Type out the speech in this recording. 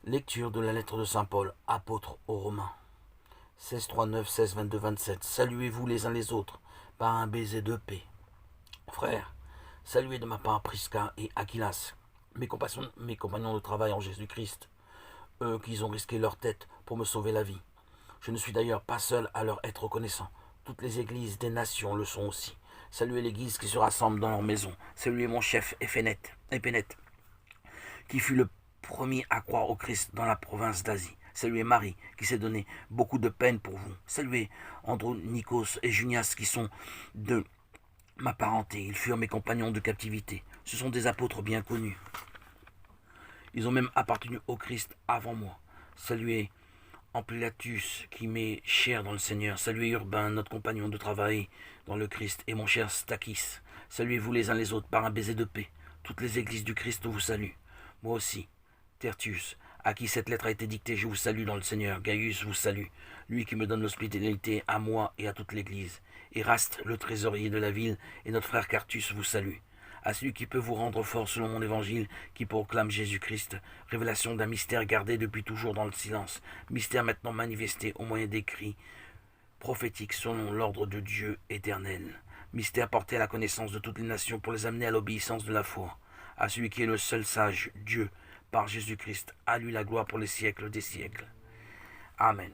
Lecture de la lettre de saint Paul, apôtre aux Romains. 16, 3, 9, 16, 22, 27. Saluez-vous les uns les autres par un baiser de paix. Frères, saluez de ma part Prisca et Aquilas, mes compagnons de travail en Jésus-Christ, eux qui ont risqué leur tête pour me sauver la vie. Je ne suis d'ailleurs pas seul à leur être reconnaissant. Toutes les églises des nations le sont aussi. Saluez l'église qui se rassemble dans leur maison. Saluez mon chef Éphénète, qui fut le premier à croire au Christ dans la province d'Asie. Saluez Marie, qui s'est donné beaucoup de peine pour vous. Saluez Andronikos et Junias, qui sont de ma parenté. Ils furent mes compagnons de captivité. Ce sont des apôtres bien connus. Ils ont même appartenu au Christ avant moi. Saluez Ampliatus, qui m'est cher dans le Seigneur. Saluez Urbain, notre compagnon de travail dans le Christ, et mon cher Stachys. Saluez-vous les uns les autres par un baiser de paix. Toutes les églises du Christ vous saluent. Moi aussi, Tertius, à qui cette lettre a été dictée, je vous salue dans le Seigneur. Gaius vous salue, lui qui me donne l'hospitalité à moi et à toute l'Église. Eraste, le trésorier de la ville, et notre frère Quartus vous salue. À celui qui peut vous rendre fort selon mon évangile, qui proclame Jésus-Christ, révélation d'un mystère gardé depuis toujours dans le silence, mystère maintenant manifesté au moyen d'écrits prophétiques selon l'ordre de Dieu éternel, mystère porté à la connaissance de toutes les nations pour les amener à l'obéissance de la foi, à celui qui est le seul sage, Dieu, par Jésus-Christ, à lui la gloire pour les siècles des siècles. Amen.